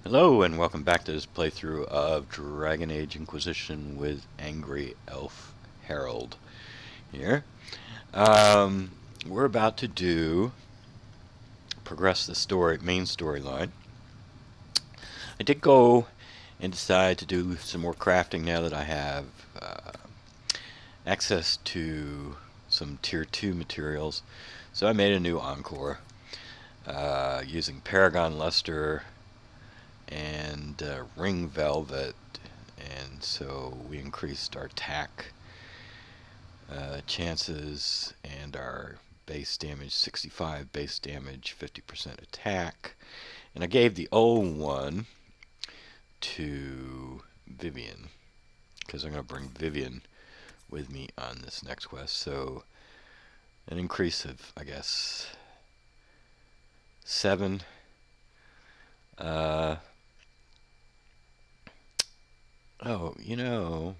Hello and welcome back to this playthrough of Dragon Age Inquisition with Angry Elf Harold here. We're about to progress the main storyline. I did go and decide to do some more crafting now that I have access to some tier 2 materials. So I made a new Encore using Paragon Luster and Ring Velvet, and so we increased our attack chances and our base damage 65, base damage 50% attack, and I gave the old one to Vivian because I'm going to bring Vivian with me on this next quest. So an increase of, I guess, 7. uh, oh,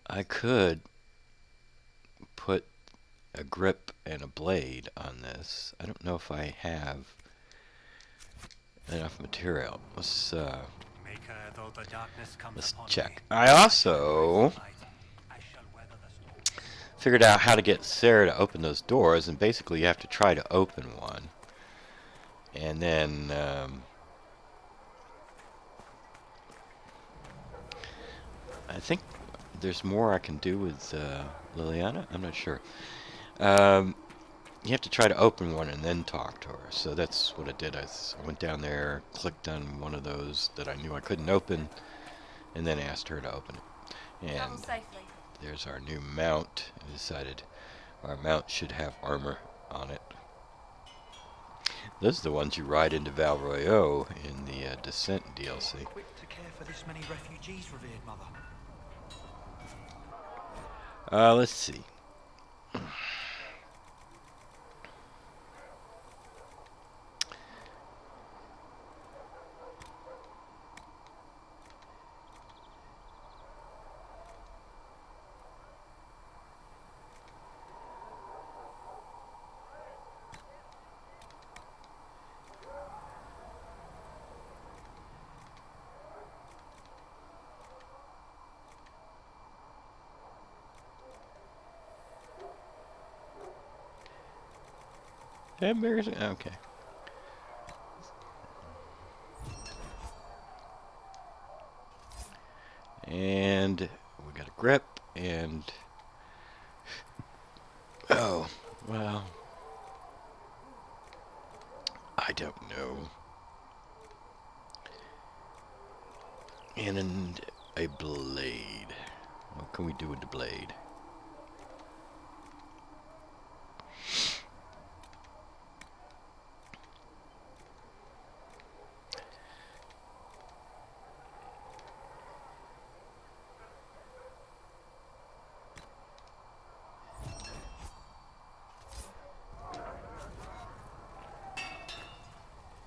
I could put a grip and a blade on this. I don't know if I have enough material. Let's check. I also figured out how to get Sarah to open those doors, and basically you have to try to open one, and then I think there's more I can do with Liliana. I'm not sure. You have to try to open one and then talk to her. So that's what I did. I went down there, clicked on one of those that I knew I couldn't open, and then asked her to open it. And there's our new mount. I decided our mount should have armor on it. Those are the ones you ride into Val Royeaux in the Descent DLC. Quick to care for this many refugees, revered mother. Let's see. Embarrassing. Okay. And we got a grip, and oh, well, I don't know. And a blade. What can we do with the blade?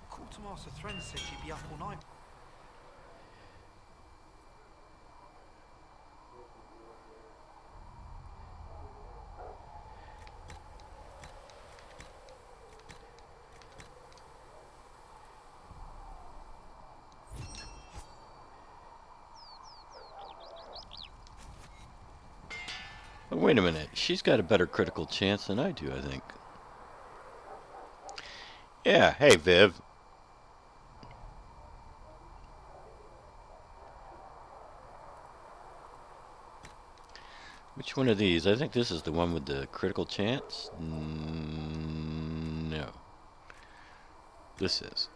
Quartermaster Thren said she'd be up all night. Oh, wait a minute. She's got a better critical chance than I do, I think. Yeah, hey, Viv. Which one of these? I think this is the one with the critical chance. No. This is.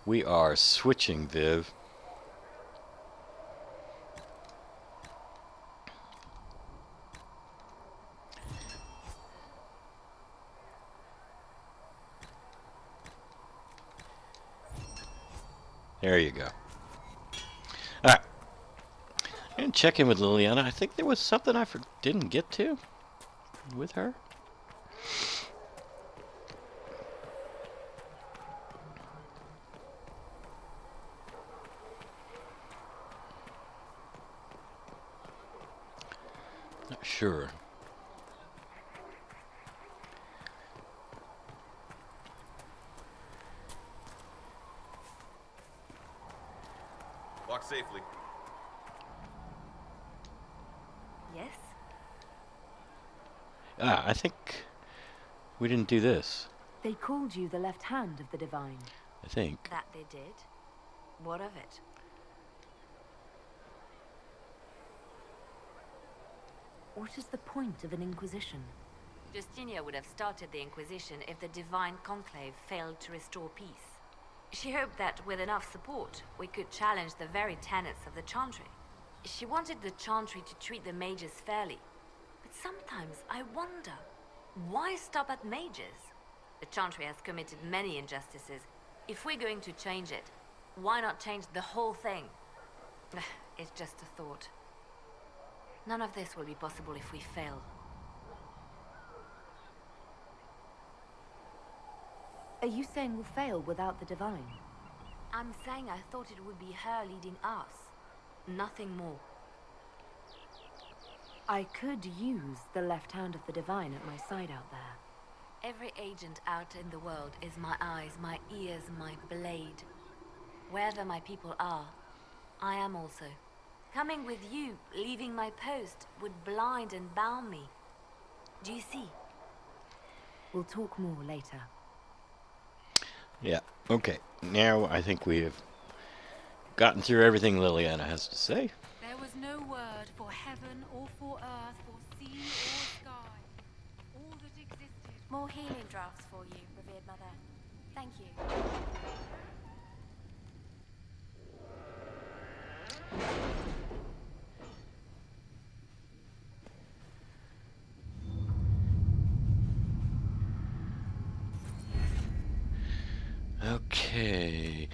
We are switching, Viv. There you go. Alright. And check in with Liliana. I think there was something I didn't get to with her. Not sure. Walk safely. Yes? Ah, I think we didn't do this. They called you the left hand of the divine. I think. That they did. What of it? What is the point of an inquisition? Justinia would have started the Inquisition if the Divine Conclave failed to restore peace. She hoped that with enough support, we could challenge the very tenets of the Chantry. She wanted the Chantry to treat the mages fairly. But sometimes I wonder, why stop at mages? The Chantry has committed many injustices. If we're going to change it, why not change the whole thing? It's just a thought. None of this will be possible if we fail. Are you saying we'll fail without the divine? I'm saying I thought it would be her leading us. Nothing more. I could use the left hand of the divine at my side out there. Every agent out in the world is my eyes, my ears, my blade. Wherever my people are, I am also. Coming with you, leaving my post, would blind and bound me. Do you see? We'll talk more later. Yeah, okay. Now I think we have gotten through everything Liliana has to say. There was no word for heaven or for earth, for sea or sky. All that existed. More healing drafts for you, revered mother. Thank you. Okay.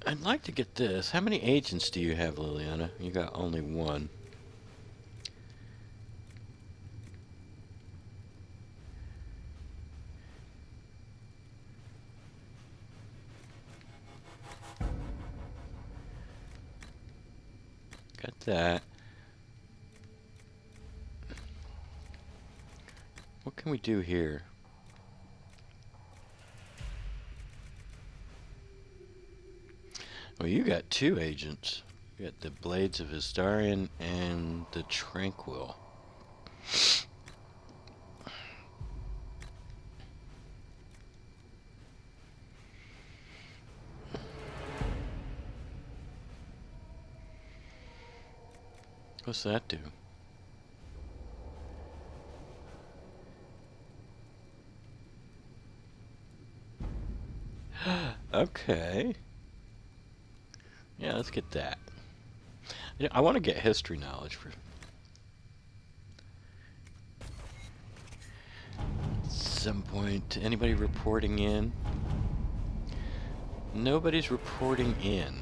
I'd like to get this. How many agents do you have, Liliana? You got only one. Got that. What can we do here? Oh, you got two agents. You got the Blades of Histarian and the Tranquil. What's that do? Okay. Yeah, let's get that. Yeah, I want to get history knowledge for some point. Anybody reporting in? Nobody's reporting in.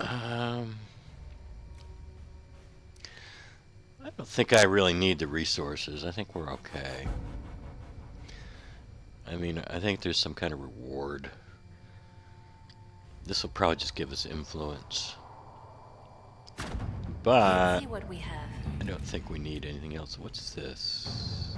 I don't think I really need the resources. I think we're okay. I mean, I think there's some kind of reward. This will probably just give us influence. But See what we have. I don't think we need anything else. What's this?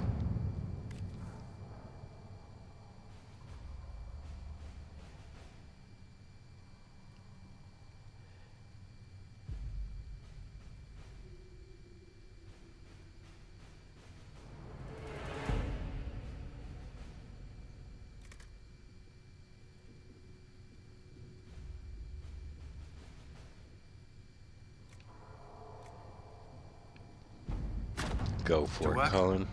Go for it, work? Colin.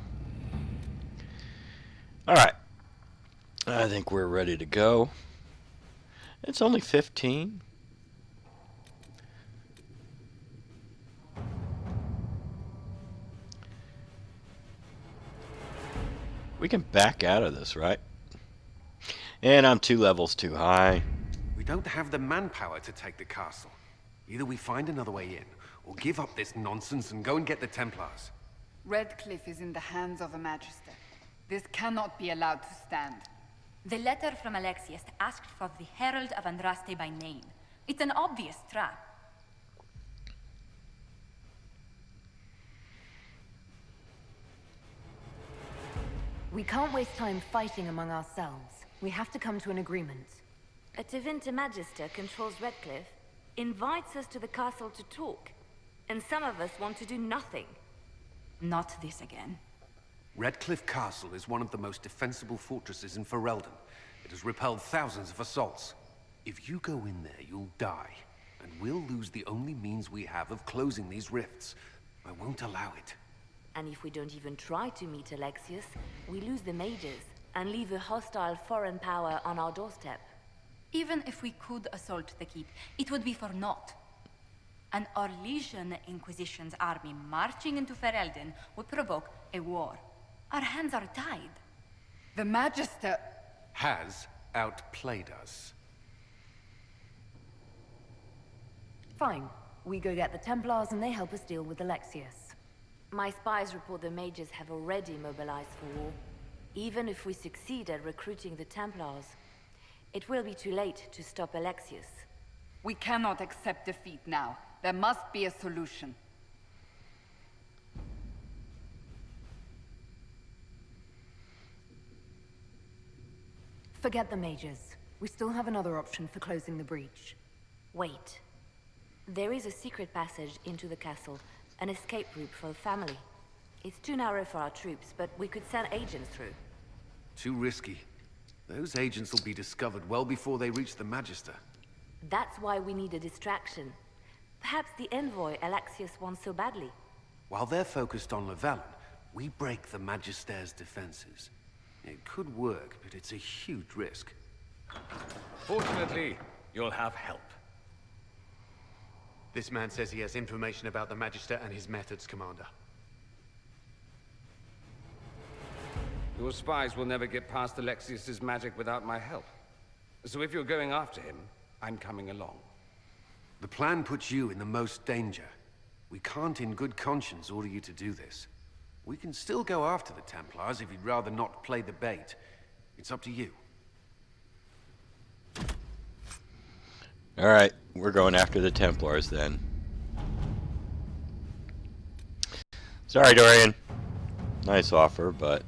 Alright. I think we're ready to go. It's only 15. We can back out of this, right? And I'm 2 levels too high. We don't have the manpower to take the castle. Either we find another way in, or give up this nonsense and go and get the Templars. Redcliffe is in the hands of a Magister. This cannot be allowed to stand. The letter from Alexius asked for the Herald of Andraste by name. It's an obvious trap. We can't waste time fighting among ourselves. We have to come to an agreement. A Tevinter Magister controls Redcliffe, invites us to the castle to talk, and some of us want to do nothing. Not this again. Redcliffe Castle is one of the most defensible fortresses in Ferelden. It has repelled thousands of assaults. If you go in there, you'll die. And we'll lose the only means we have of closing these rifts. I won't allow it. And if we don't even try to meet Alexius, we lose the mages and leave a hostile foreign power on our doorstep. Even if we could assault the keep, it would be for naught. An Orlesian Inquisition's army marching into Ferelden would provoke a war. Our hands are tied. The Magister... has outplayed us. Fine. We go get the Templars and they help us deal with Alexius. My spies report the mages have already mobilized for war. Even if we succeed at recruiting the Templars, it will be too late to stop Alexius. We cannot accept defeat now. There must be a solution. Forget the mages. We still have another option for closing the breach. Wait. There is a secret passage into the castle, an escape route for the family. It's too narrow for our troops, but we could send agents through. Too risky. Those agents will be discovered well before they reach the Magister. That's why we need a distraction. Perhaps the envoy Alexius wants so badly. While they're focused on Llewellyn, we break the Magister's defenses. It could work, but it's a huge risk. Fortunately, you'll have help. This man says he has information about the Magister and his methods, Commander. Your spies will never get past Alexius's magic without my help. So if you're going after him, I'm coming along. The plan puts you in the most danger. We can't in good conscience order you to do this. We can still go after the Templars if you'd rather not play the bait. It's up to you. Alright, we're going after the Templars then. Sorry, Dorian. Nice offer, but...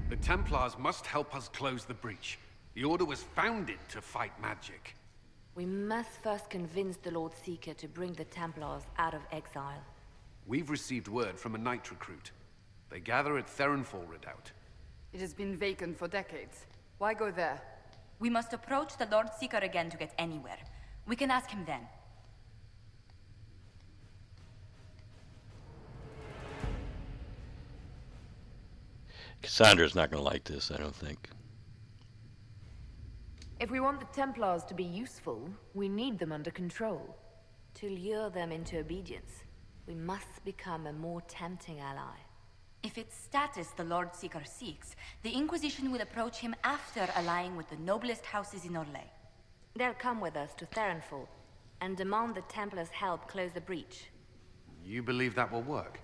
The Templars must help us close the breach. The Order was founded to fight magic. We must first convince the Lord Seeker to bring the Templars out of exile. We've received word from a knight recruit. They gather at Therinfal Redoubt. It has been vacant for decades. Why go there? We must approach the Lord Seeker again to get anywhere. We can ask him then. Cassandra's not going to like this, I don't think. If we want the Templars to be useful, we need them under control. To lure them into obedience, we must become a more tempting ally. If it's status the Lord Seeker seeks, the Inquisition will approach him after allying with the noblest houses in Orlais. They'll come with us to Therinfal and demand the Templars' help close the breach. You believe that will work?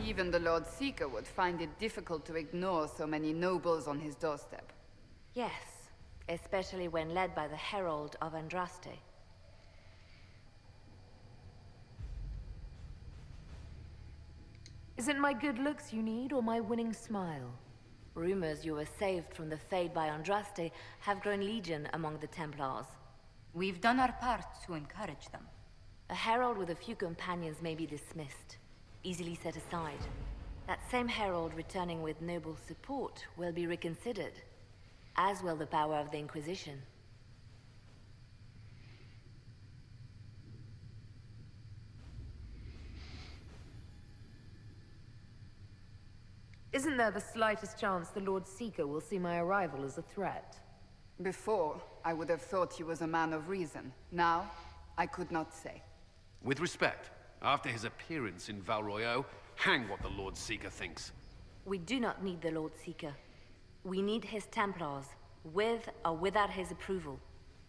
Even the Lord Seeker would find it difficult to ignore so many nobles on his doorstep. Yes, especially when led by the Herald of Andraste. Is it my good looks you need, or my winning smile? Rumors you were saved from the fate by Andraste have grown legion among the Templars. We've done our part to encourage them. A herald with a few companions may be dismissed, easily set aside. That same herald returning with noble support will be reconsidered, as will the power of the Inquisition. Isn't there the slightest chance the Lord Seeker will see my arrival as a threat? Before, I would have thought he was a man of reason. Now, I could not say. With respect, after his appearance in Val Royeaux, hang what the Lord Seeker thinks. We do not need the Lord Seeker. We need his Templars, with or without his approval.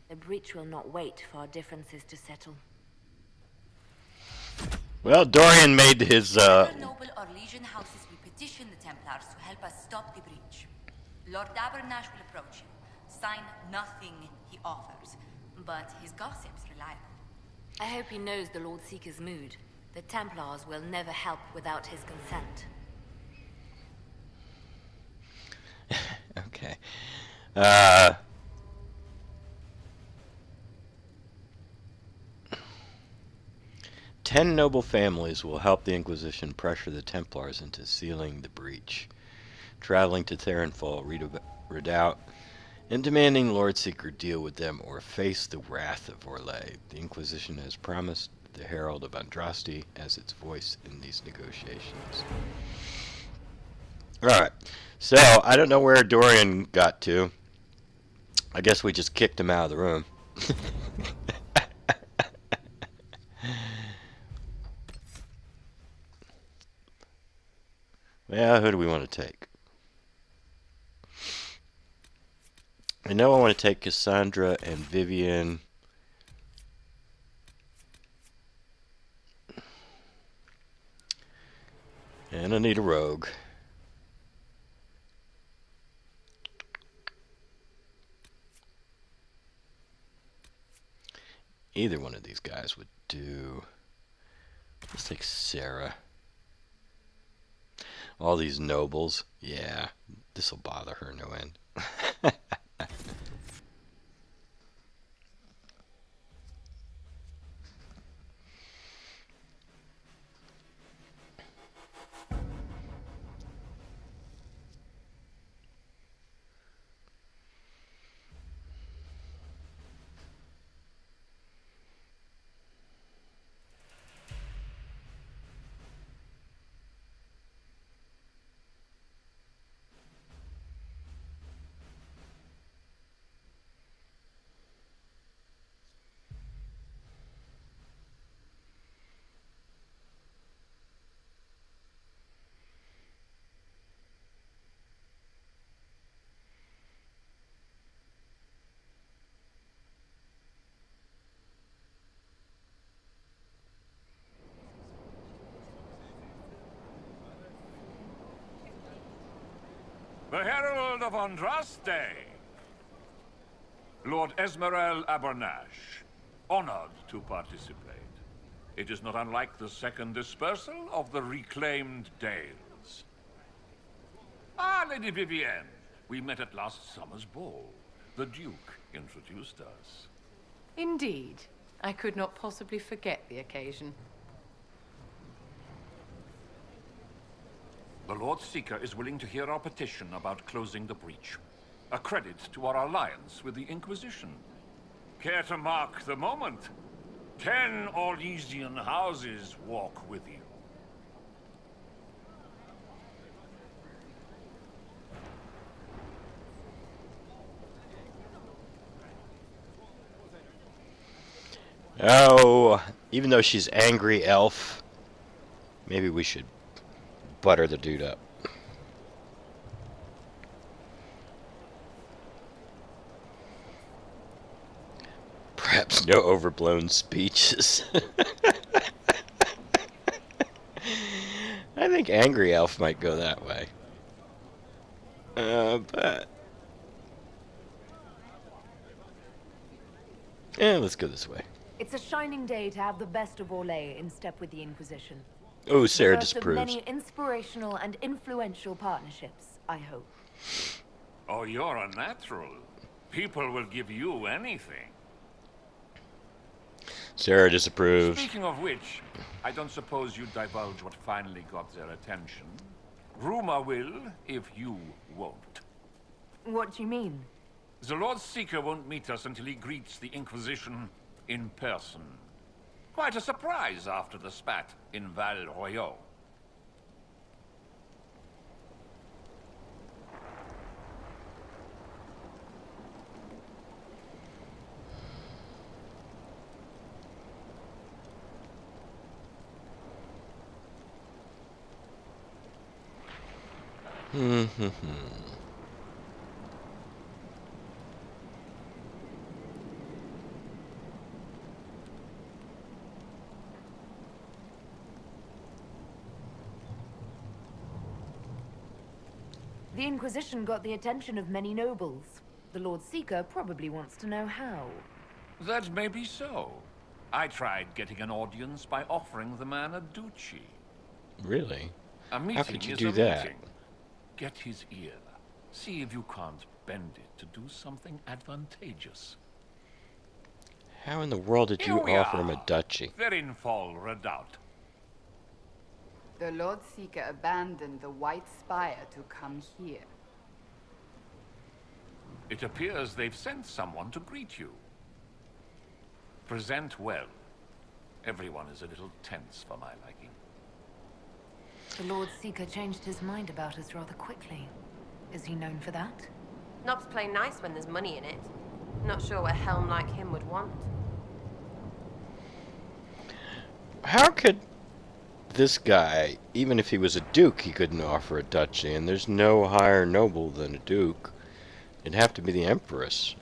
The breach will not wait for our differences to settle. Well, Dorian made his, Whether noble or legion houses will petition the Templars to help us stop the breach. Lord Abernash will approach you. Sign nothing he offers, but his gossip's reliable. I hope he knows the Lord Seeker's mood. The Templars will never help without his consent. Okay. 10 noble families will help the Inquisition pressure the Templars into sealing the breach, traveling to Therinfal Redoubt, and demanding Lord Seeker deal with them or face the wrath of Orlais. The Inquisition has promised the Herald of Andraste as its voice in these negotiations. Alright, so I don't know where Dorian got to. I guess we just kicked him out of the room. Well, who do we want to take? I know I want to take Cassandra and Vivian. And I need a rogue. Either one of these guys would do. Let's take Sarah. All these nobles. Yeah, this'll bother her no end. The Herald of Andraste. Lord Esmerel Abernash, honored to participate. It is not unlike the second dispersal of the reclaimed Dales. Ah, Lady Vivienne, we met at last summer's ball. The Duke introduced us. Indeed. I could not possibly forget the occasion. The Lord Seeker is willing to hear our petition about closing the breach. A credit to our alliance with the Inquisition. Care to mark the moment? 10 Orlesian houses walk with you. Oh, even though she's angry elf, maybe we should butter the dude up. Perhaps no overblown speeches. I think angry elf might go that way. But yeah, let's go this way. It's a shining day to have the best of Orlais in step with the Inquisition. Oh, Sarah The first of disapproves. many inspirational and influential partnerships, I hope. Oh, you're a natural. People will give you anything. Sarah disapproves. Speaking of which, I don't suppose you divulge what finally got their attention. Rumor will, if you won't. What do you mean? The Lord Seeker won't meet us until he greets the Inquisition in person. Quite a surprise after the spat in Val Royeaux. The Inquisition got the attention of many nobles. The Lord Seeker probably wants to know how. That may be so. I tried getting an audience by offering the man a duchy. Really? A meeting How could you is do a that? meeting. Get his ear. See if you can't bend it to do something advantageous. How in the world did you Here we offer him a are. duchy? Therinfal Redoubt. The Lord Seeker abandoned the White Spire to come here. It appears they've sent someone to greet you. Present well. Everyone is a little tense for my liking. The Lord Seeker changed his mind about us rather quickly. Is he known for that? Nobs play nice when there's money in it. Not sure what a helm like him would want. How could this guy, even if he was a duke, he couldn't offer a duchy, and there's no higher noble than a duke. It'd have to be the Empress.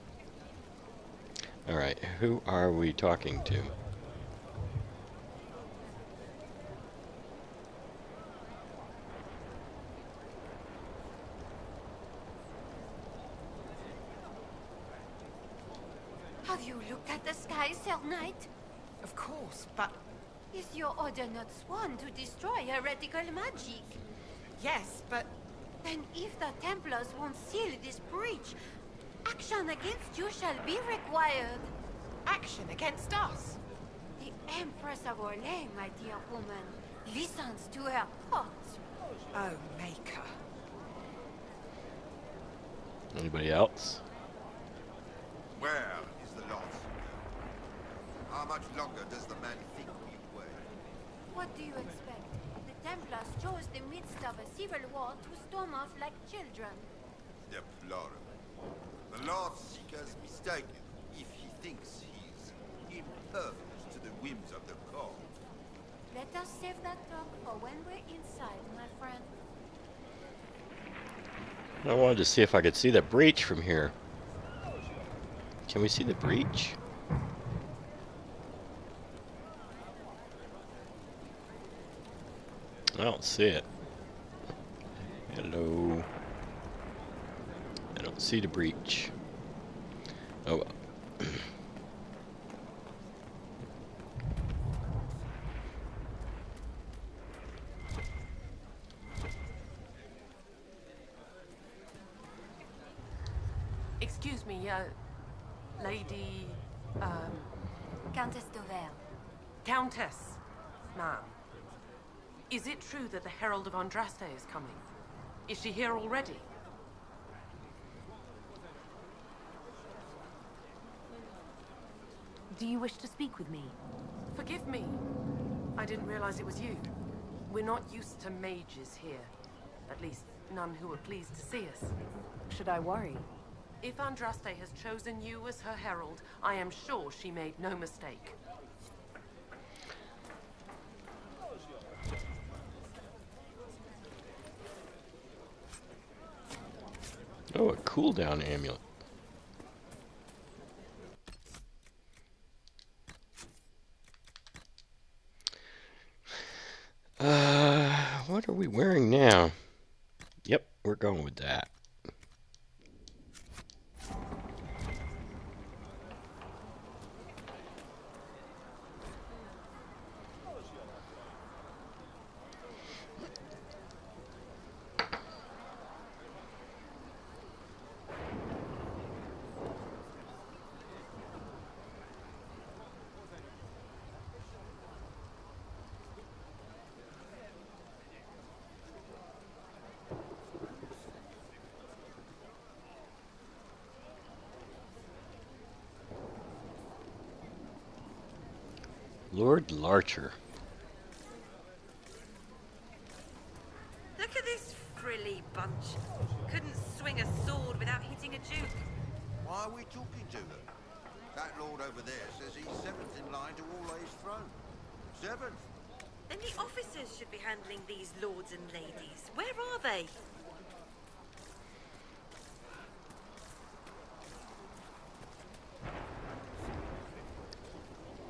Alright, who are we talking to? Have you looked at the sky, Sir Knight? Of course, but... Is your order not sworn to destroy heretical magic? Yes, but... Then if the Templars won't seal this breach, action against you shall be required. Action against us? The Empress of Orlais, my dear woman, listens to her thoughts. Oh, Maker. Anybody else? Where is the lot? How much longer does the man think we wait? What do you expect? The Templars chose the midst of a civil war to storm off like children. Deplorable. The Lord Seeker's mistaken if he thinks he's impervious to the whims of the court. Let us save that talk for when we're inside, my friend. I wanted to see if I could see the breach from here. Can we see the breach? I don't see it. Hello. I don't see the breach. Oh well. Excuse me, Lady... Countess Dovel. Countess, ma'am. Is it true that the Herald of Andraste is coming? Is she here already? Do you wish to speak with me? Forgive me. I didn't realize it was you. We're not used to mages here. At least, none who are pleased to see us. Should I worry? If Andraste has chosen you as her herald, I am sure she made no mistake. Oh, a cooldown amulet. What are we wearing now? Yep, we're going with that. Lord Larcher. Look at this frilly bunch. Couldn't swing a sword without hitting a duke. Why are we talking to them? That lord over there says he's seventh in line to Orlais's throne. Seventh? Then the officers should be handling these lords and ladies. Where are they?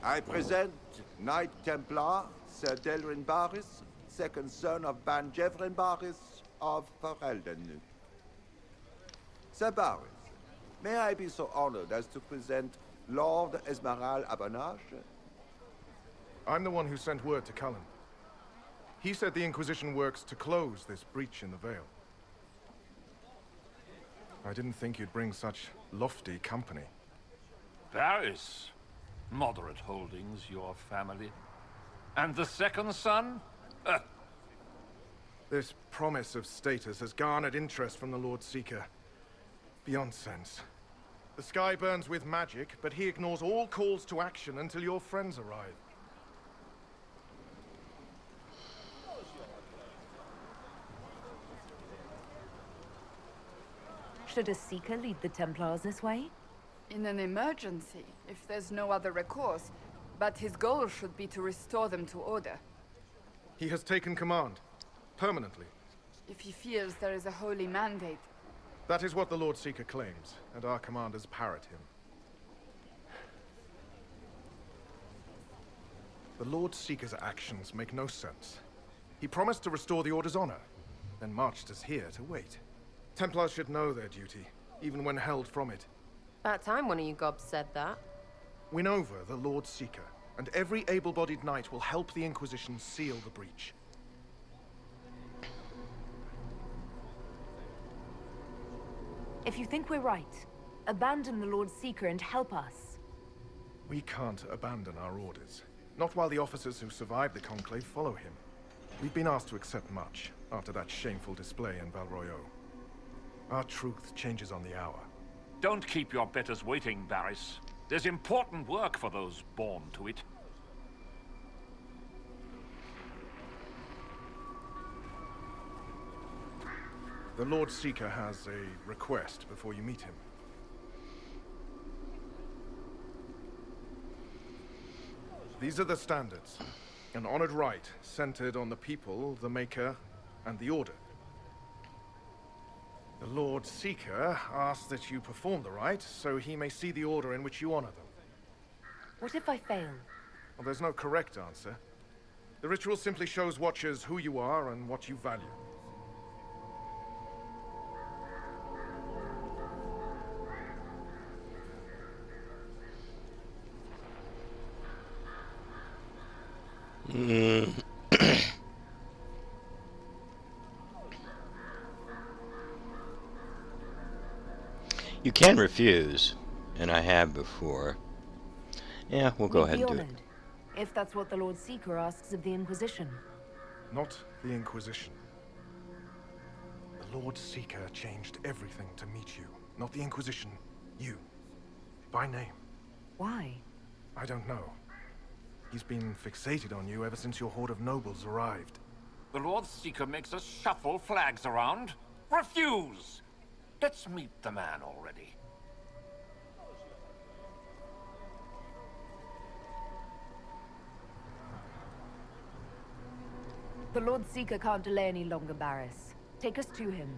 I present Knight Templar, Sir Delrin Barris, second son of Ban Jevrin Barris of Ferelden. Sir Barris, may I be so honored as to present Lord Esmeralda Abernage? I'm the one who sent word to Cullen. He said the Inquisition works to close this breach in the Veil. I didn't think you'd bring such lofty company. Paris. Moderate holdings, your family. And the second son? This promise of status has garnered interest from the Lord Seeker. Beyond sense. The sky burns with magic, but he ignores all calls to action until your friends arrive. Should a Seeker lead the Templars this way? In an emergency, if there's no other recourse. But his goal should be to restore them to order. He has taken command. Permanently. If he feels there is a holy mandate. That is what the Lord Seeker claims, and our commanders parrot him. The Lord Seeker's actions make no sense. He promised to restore the Order's honor, then marched us here to wait. Templars should know their duty, even when held from it. About time one of you gobs said that. Win over the Lord Seeker, and every able-bodied knight will help the Inquisition seal the breach. If you think we're right, abandon the Lord Seeker and help us. We can't abandon our orders. Not while the officers who survived the Conclave follow him. We've been asked to accept much, after that shameful display in Valroyo. Our truth changes on the hour. Don't keep your betters waiting, Barris. There's important work for those born to it. The Lord Seeker has a request before you meet him. These are the standards. An honored right, centered on the people, the Maker, and the Order. The Lord Seeker asks that you perform the rite, so he may see the order in which you honor them. What if I fail? Well, there's no correct answer. The ritual simply shows Watchers who you are and what you value. You can refuse, and I have before. Yeah, we'll go ahead and do it. If that's what the Lord Seeker asks of the Inquisition. Not the Inquisition. The Lord Seeker changed everything to meet you. Not the Inquisition. You. By name. Why? I don't know. He's been fixated on you ever since your horde of nobles arrived. The Lord Seeker makes us shuffle flags around. Refuse! Let's meet the man already. The Lord Seeker can't delay any longer, Barris. Take us to him.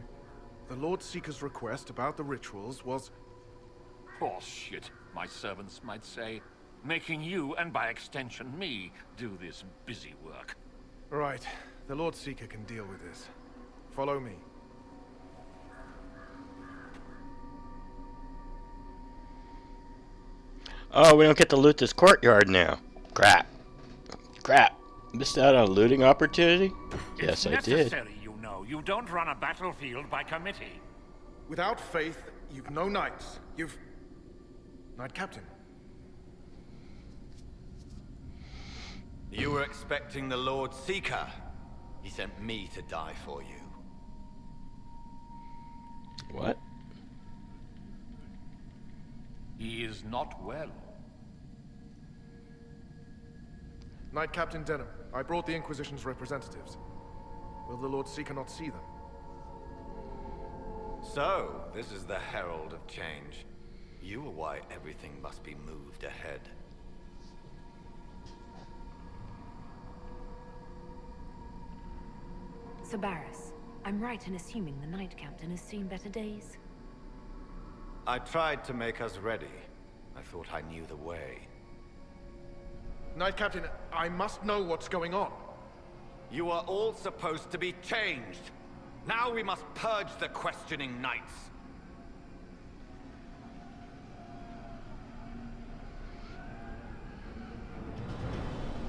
The Lord Seeker's request about the rituals was... Bullshit, my servants might say. Making you, and by extension me, do this busy work. Right. The Lord Seeker can deal with this. Follow me. Oh, we don't get to loot this courtyard now. Crap. Crap. Missed out on a looting opportunity? Yes, I did. Necessary, you know. You don't run a battlefield by committee. Without faith, you've no knights. You've... Knight Captain. You were expecting the Lord Seeker. He sent me to die for you. What? He is not well. Knight Captain Denham, I brought the Inquisition's representatives. Will the Lord Seeker not see them? So, this is the herald of change. You are why everything must be moved ahead. Sir Barris, I'm right in assuming the Knight Captain has seen better days? I tried to make us ready. I thought I knew the way. Knight Captain, I must know what's going on. You are all supposed to be changed. Now we must purge the questioning knights.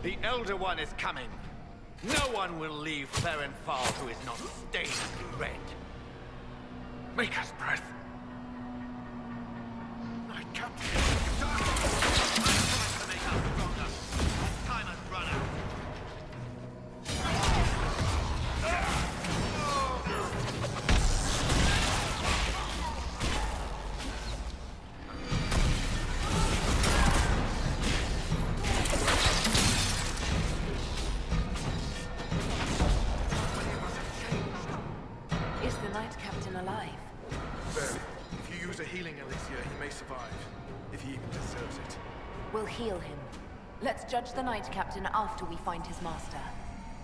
The Elder One is coming. No one will leave Therinfal who is not stained red. Maker's breath. Knight Captain. Time has run out. Is the Knight Captain alive? Barely. If you use a healing elixir, he may survive. If he even deserves it. We'll heal him. Let's judge the Knight Captain after we find his master.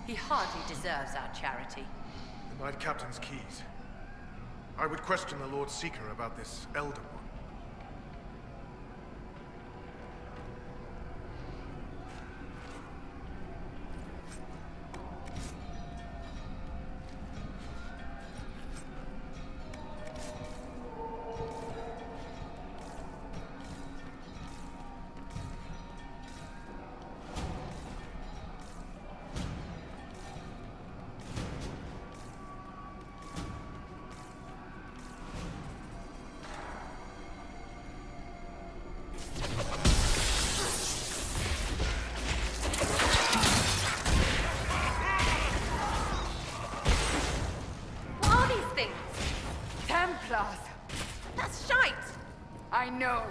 He hardly deserves our charity. The Knight Captain's keys. I would question the Lord Seeker about this Elder One. What are these things? Templars! That's shite! I know.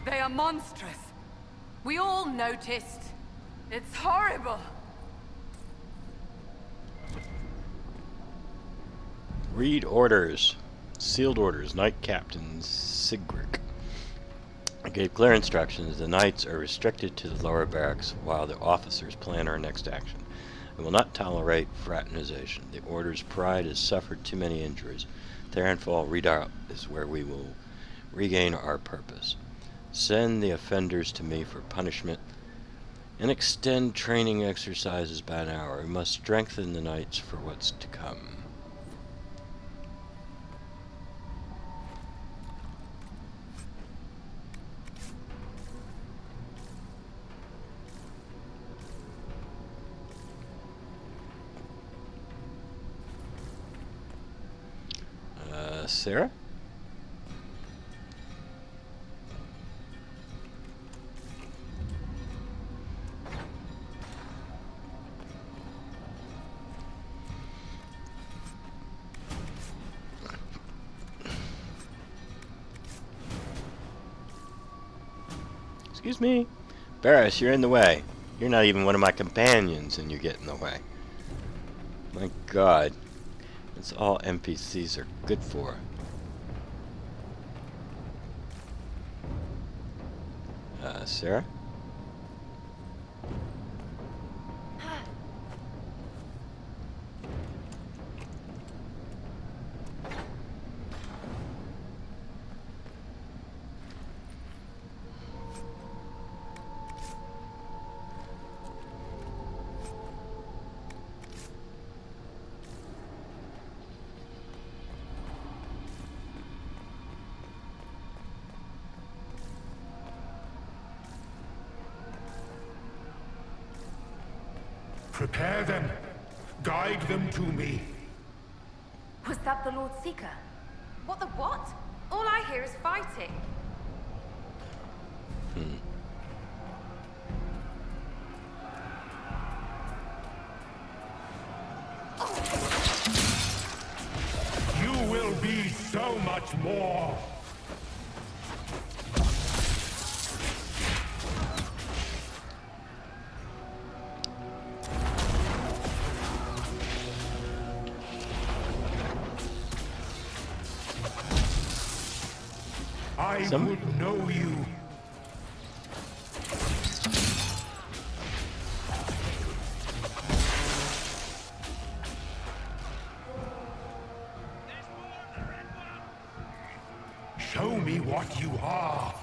They are monstrous. We all noticed. It's horrible. Read orders. Sealed orders. Knight Captain Sigric. I gave clear instructions. The knights are restricted to the lower barracks while the officers plan our next action. I will not tolerate fraternization. The order's pride has suffered too many injuries. Therinfal Redoubt is where we will regain our purpose. Send the offenders to me for punishment and extend training exercises by an hour. We must strengthen the knights for what's to come. Sarah? Excuse me. Barris, you're in the way. You're not even one of my companions and you get in the way. My god. That's all NPCs are good for. Sarah? Prepare them. Guide them to me. Was that the Lord Seeker? What the what? All I hear is fighting. You will be so much more. I would know you. Show me what you are.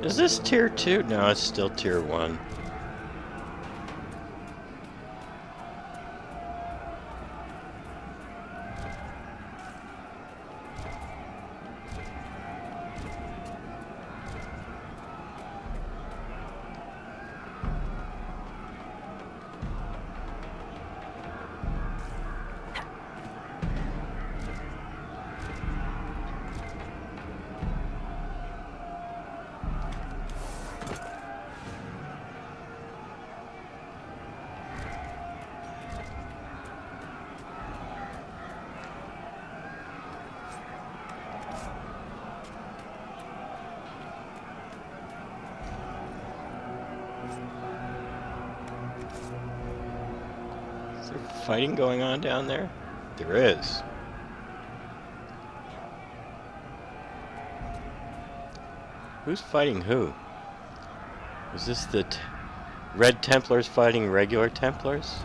Is this tier 2? No, it's still tier 1. Is there fighting going on down there? There is. Who's fighting who? Is this the Red Templars fighting regular Templars?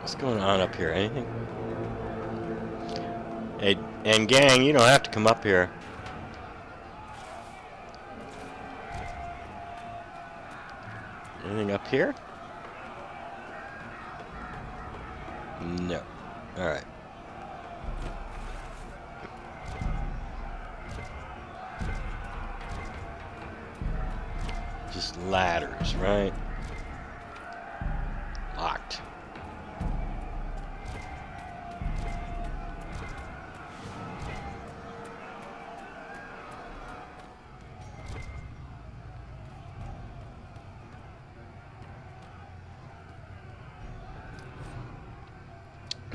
What's going on up here? Anything? Hey, and gang, you don't have to come up here. Anything up here? No. Alright. Just ladders, right? Locked.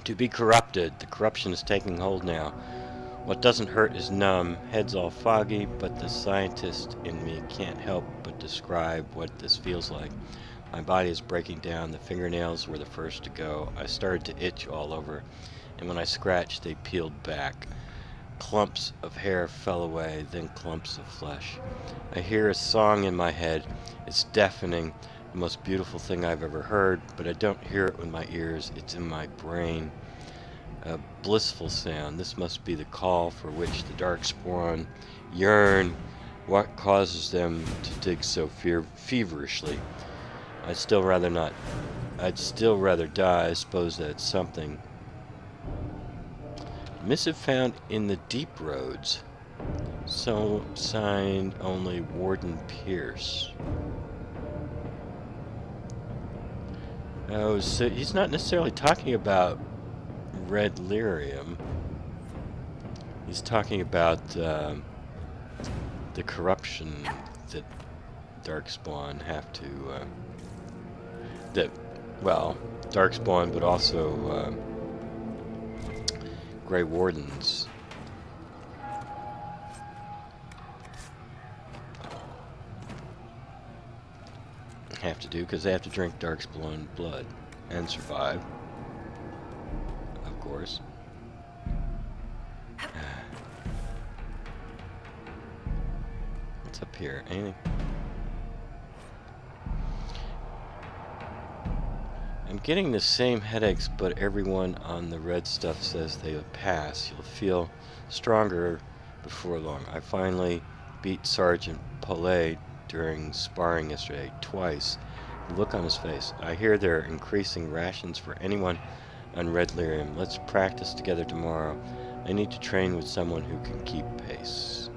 To be corrupted. The corruption is taking hold now. What doesn't hurt is numb. Head's all foggy, but the scientist in me can't help but describe what this feels like. My body is breaking down. The fingernails were the first to go. I started to itch all over, and when I scratched, they peeled back. Clumps of hair fell away, then clumps of flesh. I hear a song in my head. It's deafening. The most beautiful thing I've ever heard, but I don't hear it with my ears. It's in my brain. A blissful sound. This must be the call for which the Darkspawn yearn. What causes them to dig so feverishly? I'd still rather not. I'd still rather die. I suppose that's something. Missive found in the deep roads. So signed only Warden Pierce. Oh, so he's not necessarily talking about Red Lyrium. He's talking about the corruption that Darkspawn have to well, Darkspawn, but also Grey Wardens. Have to do because they have to drink Darkspawn blood and survive, of course. What's up here? Anything? I'm getting the same headaches, but everyone on the red stuff says they will pass. You'll feel stronger before long. I finally beat Sergeant Paulet during sparring yesterday, twice. The look on his face. I hear they're increasing rations for anyone on Red Lyrium. Let's practice together tomorrow. I need to train with someone who can keep pace.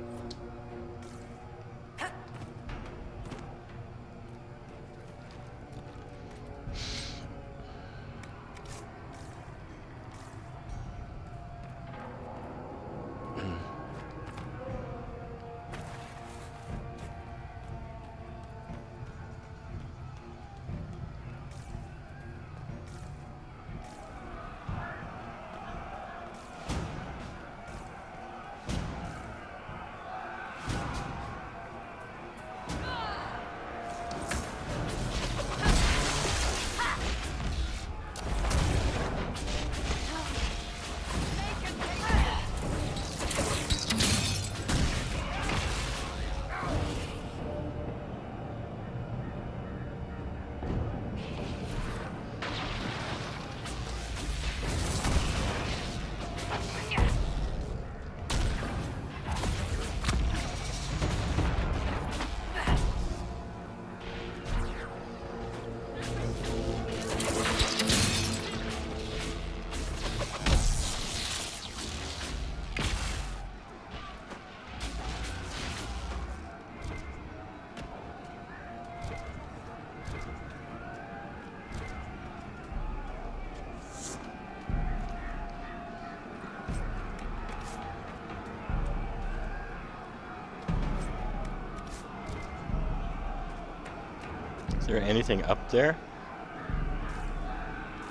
Is there anything up there?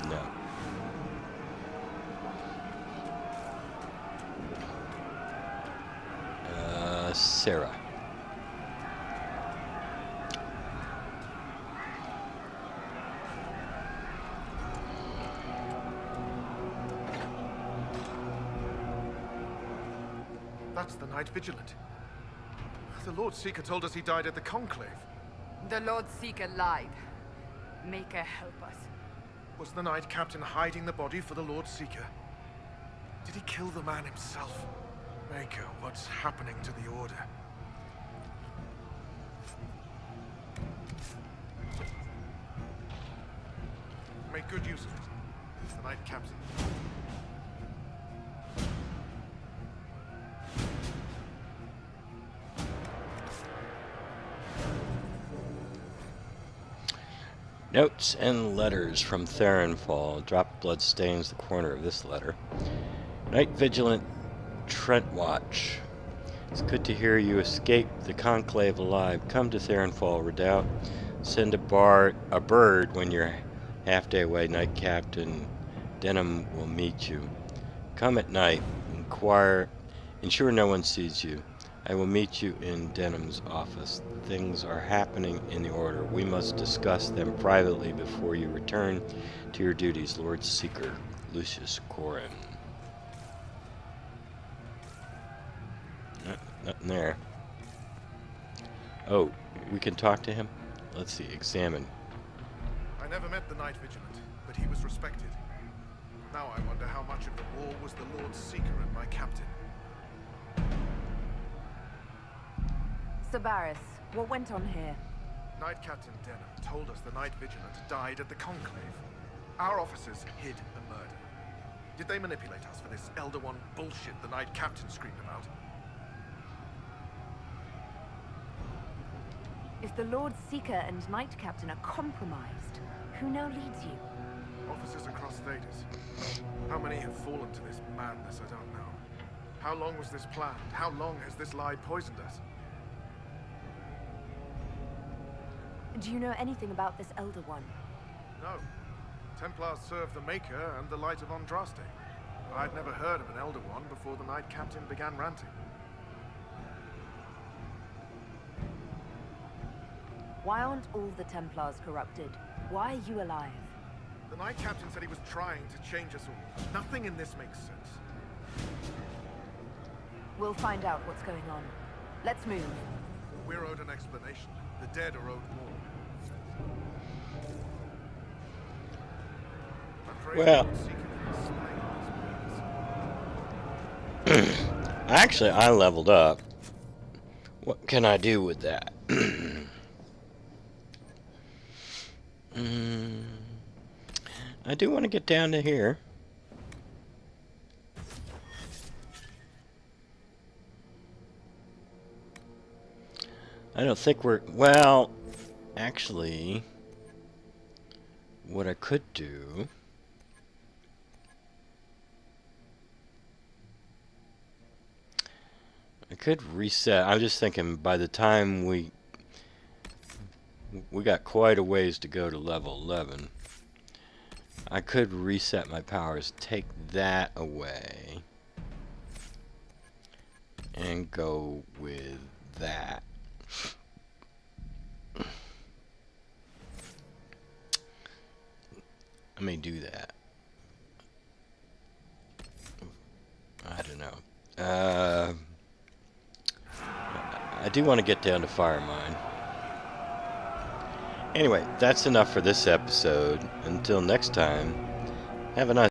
No. Sarah. That's the Night Vigilant. The Lord Seeker told us he died at the Conclave. The Lord Seeker lied. Maker, help us. Was the Knight Captain hiding the body for the Lord Seeker? Did he kill the man himself? Maker, what's happening to the Order? Make good use of it. It's the Knight Captain. Notes and letters from Therinfal. Drop blood stains the corner of this letter. Night Vigilant Trent Watch. It's good to hear you escaped the Conclave alive. Come to Therinfal Redoubt. Send a bird when you're half day away. Night Captain Denham will meet you. Come at night. Ensure no one sees you. I will meet you in Denham's office. Things are happening in the Order. We must discuss them privately before you return to your duties. Lord Seeker, Lucius Corrin. Nothing there. Oh, we can talk to him? Let's see, examine. I never met the Night Vigilant, but he was respected. Now I wonder how much of the war was the Lord Seeker and my captain. Sabaris, what went on here? Knight Captain Denham told us the Night Vigilant died at the Conclave. Our officers hid the murder. Did they manipulate us for this Elder One bullshit the Knight Captain screamed about? If the Lord Seeker and Knight Captain are compromised, who now leads you? Officers across Thedas. How many have fallen to this madness, I don't know. How long was this planned? How long has this lie poisoned us? Do you know anything about this Elder One? No. Templars serve the Maker and the Light of Andraste. I'd never heard of an Elder One before the Knight Captain began ranting. Why aren't all the Templars corrupted? Why are you alive? The Knight Captain said he was trying to change us all. Nothing in this makes sense. We'll find out what's going on. Let's move. We're owed an explanation. The dead are owed more. Well, actually, I leveled up. What can I do with that? I do want to get down to here. I don't think we're... Well, actually, what I could do... I could reset. I'm just thinking by the time we got quite a ways to go to level 11. I could reset my powers, take that away, and go with that. Let me do that. I don't know. I do want to get down to Fire Mine. Anyway, that's enough for this episode. Until next time, have a nice